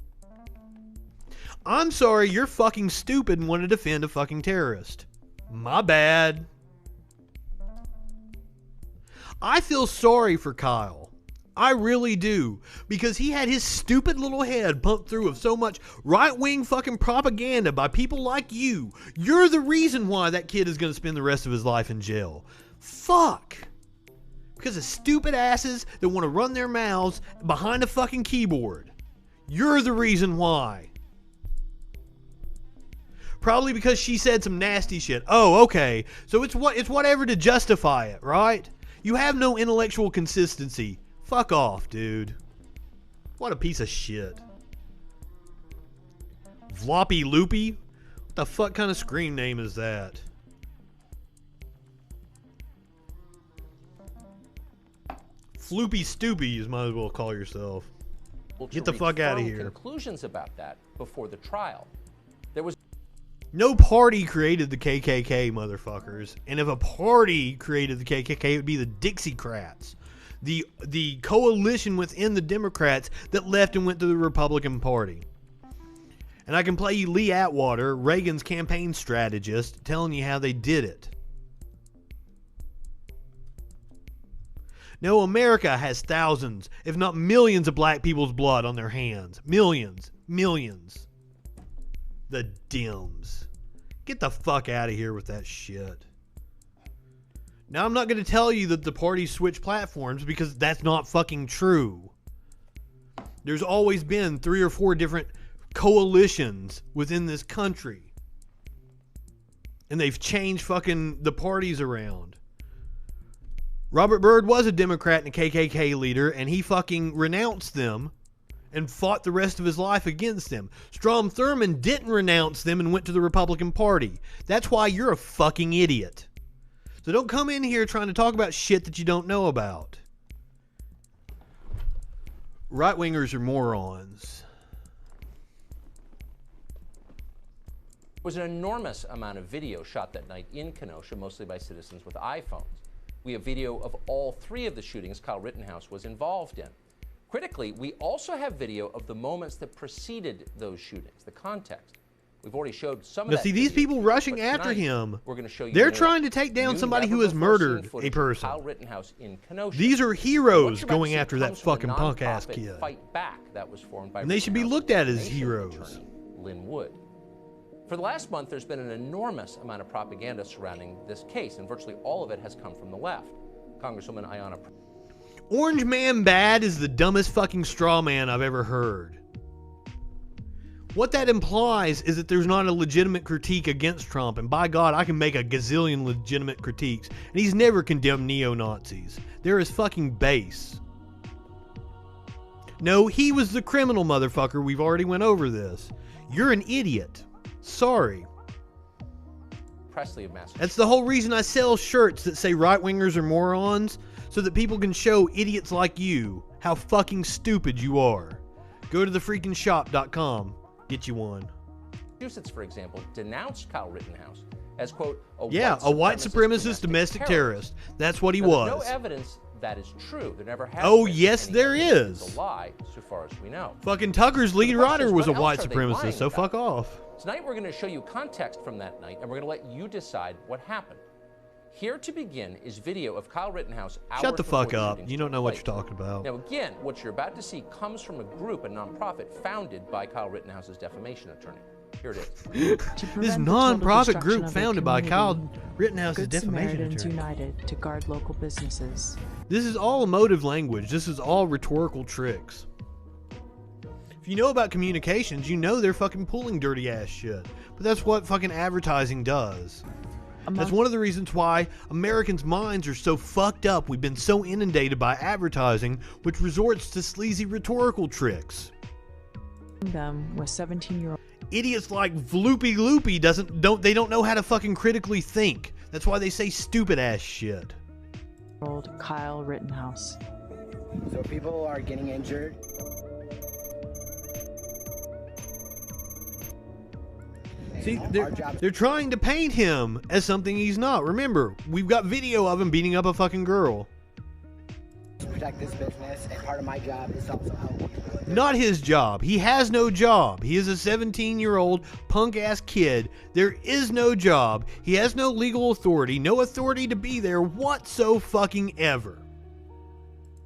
I'm sorry, you're fucking stupid and want to defend a fucking terrorist. My bad. I feel sorry for Kyle. I really do. Because he had his stupid little head pumped through of so much right-wing fucking propaganda by people like you. You're the reason why that kid is going to spend the rest of his life in jail. Fuck. Because of stupid asses that want to run their mouths behind a fucking keyboard. You're the reason why. Probably because she said some nasty shit. Oh, okay. So it's whatever to justify it, right? You have no intellectual consistency. Fuck off, dude. What a piece of shit. Floppy Loopy? What the fuck kind of screen name is that? Floopy Stoopy, you might as well call yourself. Get the fuck out of here. Conclusions about that before the trial. There was no party created the KKK, motherfuckers. And if a party created the KKK, it would be the Dixiecrats. The coalition within the Democrats that left and went to the Republican Party. And I can play you Lee Atwater, Reagan's campaign strategist, telling you how they did it. No, America has thousands, if not millions of black people's blood on their hands. Millions. Millions. The Dems. Get the fuck out of here with that shit. Now, I'm not going to tell you that the parties switch platforms because that's not fucking true. There's always been 3 or 4 different coalitions within this country. And they've changed fucking the parties around. Robert Byrd was a Democrat and a KKK leader, and he fucking renounced them and fought the rest of his life against them. Strom Thurmond didn't renounce them and went to the Republican Party. That's why you're a fucking idiot. So don't come in here trying to talk about shit that you don't know about. Right-wingers are morons. There was an enormous amount of video shot that night in Kenosha, mostly by citizens with iPhones. We have video of all 3 of the shootings Kyle Rittenhouse was involved in. Critically, we also have video of the moments that preceded those shootings, the context. We've already showed some of that. Now, see, these people rushing after him, they're trying to take down somebody who has murdered a person. Kyle Rittenhouse in Kenosha. These are heroes going after that fucking punk-ass kid. Fight Back that was formed by and they should be looked at as heroes. Attorney Lynn Wood. For the last month, there's been an enormous amount of propaganda surrounding this case, and virtually all of it has come from the left. Congresswoman Ayanna. Orange Man Bad is the dumbest fucking straw man I've ever heard. What that implies is that there's not a legitimate critique against Trump, and by God, I can make a gazillion legitimate critiques, and he's never condemned neo-Nazis. They're his fucking base. No, he was the criminal, motherfucker. We've already went over this. You're an idiot. Sorry. Presley of Massachusetts. That's the whole reason I sell shirts that say right-wingers are morons, so that people can show idiots like you how fucking stupid you are. Go to thefreakinshop.com. Get you one. Massachusetts, for example, denounced Kyle Rittenhouse as, quote, a white supremacist domestic terrorist. That's what he was. There's no evidence that is true. There never has Oh, been yes, there is. It's a lie, so far as we know. Fucking Tucker's lead writer was a white supremacist, so fuck off. Tonight we're going to show you context from that night, and we're going to let you decide what happened. Here to begin is video of Kyle Rittenhouse. Shut the fuck up. You don't know what you're talking about. Now again, what you're about to see comes from a group, a nonprofit, founded by Kyle Rittenhouse's defamation attorney. Here it is. This non-profit group founded by Kyle Rittenhouse's Good defamation Samaritans attorney. United to guard local businesses. This is all emotive language. This is all rhetorical tricks. If you know about communications, you know they're fucking pulling dirty ass shit. But that's what fucking advertising does. That's one of the reasons why Americans' minds are so fucked up. We've been so inundated by advertising, which resorts to sleazy rhetorical tricks. them with 17-year-old Idiots like Vloopy Loopy don't know how to fucking critically think. That's why they say stupid ass shit. Kyle Rittenhouse. So people are getting injured. See, they're trying to paint him as something he's not. Remember, we've got video of him beating up a fucking girl. To protect this business, and part of my job is to also help people. Not his job. He has no job. He is a 17-year-old punk-ass kid. There is no job. He has no legal authority, no authority to be there whatso-fucking-ever.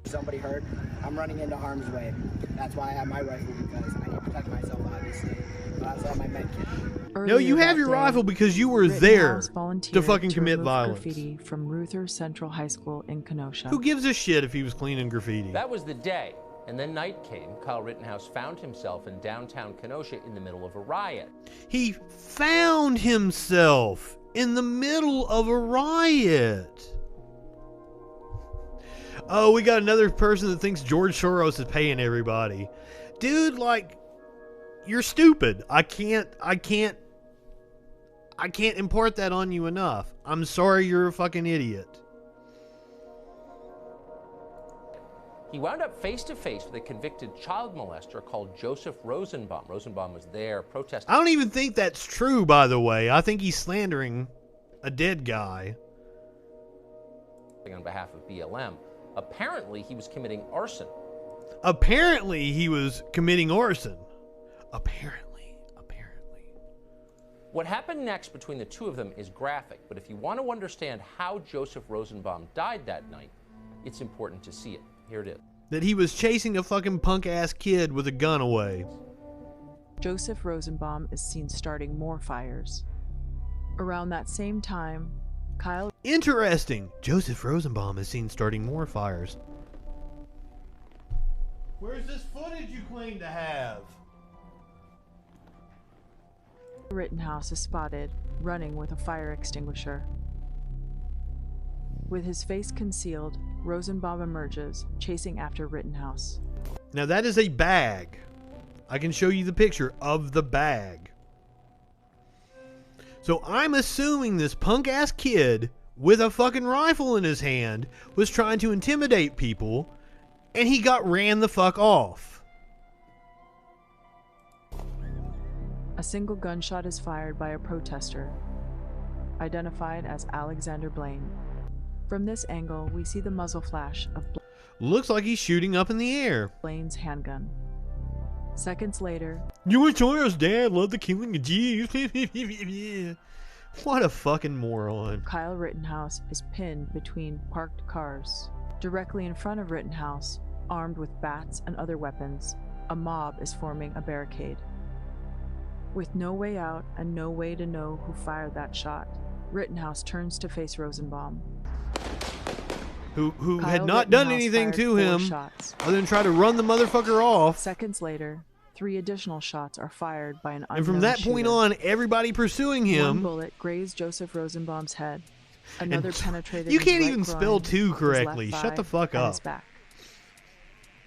Somebody hurt, I'm running into harm's way. That's why I have my rifle, because I need to protect myself, obviously. But I also have my med kit. No, you have your rifle because you were there to fucking commit violence. Graffiti from Ruther Central High School in Kenosha. Who gives a shit if he was cleaning graffiti? That was the day, and then night came. Kyle Rittenhouse found himself in downtown Kenosha in the middle of a riot. He found himself in the middle of a riot. Oh, we got another person that thinks George Soros is paying everybody. Dude, like, you're stupid. I can't impart that on you enough. I'm sorry, you're a fucking idiot. He wound up face to face with a convicted child molester called Joseph Rosenbaum. Rosenbaum was there protesting. I don't even think that's true, by the way. I think he's slandering a dead guy. On behalf of BLM. Apparently, he was committing arson. Apparently, he was committing arson. Apparently. What happened next between the two of them is graphic, but if you want to understand how Joseph Rosenbaum died that night, it's important to see it. Here it is. That he was chasing a fucking punk-ass kid with a gun away. Joseph Rosenbaum is seen starting more fires. Around that same time, Kyle... Interesting. Joseph Rosenbaum is seen starting more fires. Where's this footage you claim to have? Rittenhouse is spotted running with a fire extinguisher. With his face concealed, Rosenbaum emerges, chasing after Rittenhouse. Now that is a bag. I can show you the picture of the bag. So I'm assuming this punk-ass kid with a fucking rifle in his hand was trying to intimidate people, and he got ran the fuck off. A single gunshot is fired by a protester, identified as Alexander Blaine. From this angle, we see the muzzle flash of Looks like he's shooting up in the air. Blaine's handgun. Seconds later... You sure as dad love the killing of Jews. What a fucking moron. Kyle Rittenhouse is pinned between parked cars. Directly in front of Rittenhouse, armed with bats and other weapons, a mob is forming a barricade. With no way out and no way to know who fired that shot, Rittenhouse turns to face Rosenbaum. Who had not done anything to him other than try to run the motherfucker off. Seconds later, 3 additional shots are fired by an unknown And from that shooter. point on, everybody pursuing him. One bullet grazed Joseph Rosenbaum's head. Another penetrated You his can't right even groin, spell two his correctly. left Shut the thigh, fuck and up. his back.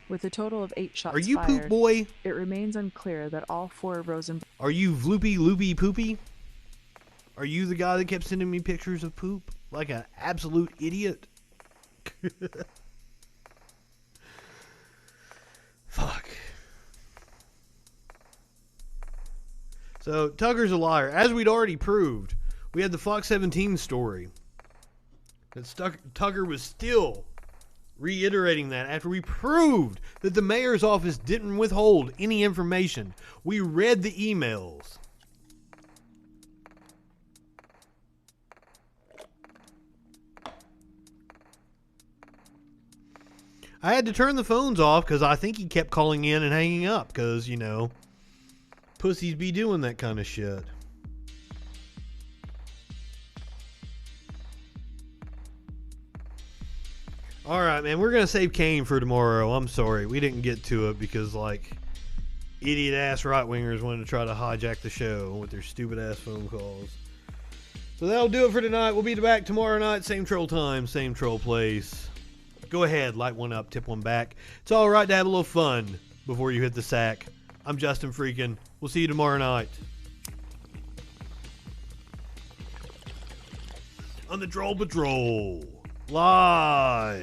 With a total of 8 shots Are you fired, Poop Boy? It remains unclear that all 4 of Rosenbaum... Are you Vloopy Loopy Poopy? Are you the guy that kept sending me pictures of poop? Like an absolute idiot? Fuck. So, Tucker's a liar. As we'd already proved, we had the Fox 17 story. That Tucker was still reiterating that after we proved that the mayor's office didn't withhold any information. We read the emails. I had to turn the phones off because I think he kept calling in and hanging up because, you know, pussies be doing that kind of shit. Alright, man, we're going to save Kane for tomorrow. I'm sorry. We didn't get to it because, like, idiot-ass right-wingers wanted to try to hijack the show with their stupid-ass phone calls. So that'll do it for tonight. We'll be back tomorrow night. Same troll time, same troll place. Go ahead, light one up, tip one back. It's alright to have a little fun before you hit the sack. I'm Justin Freakin. We'll see you tomorrow night on the Troll Patrol live.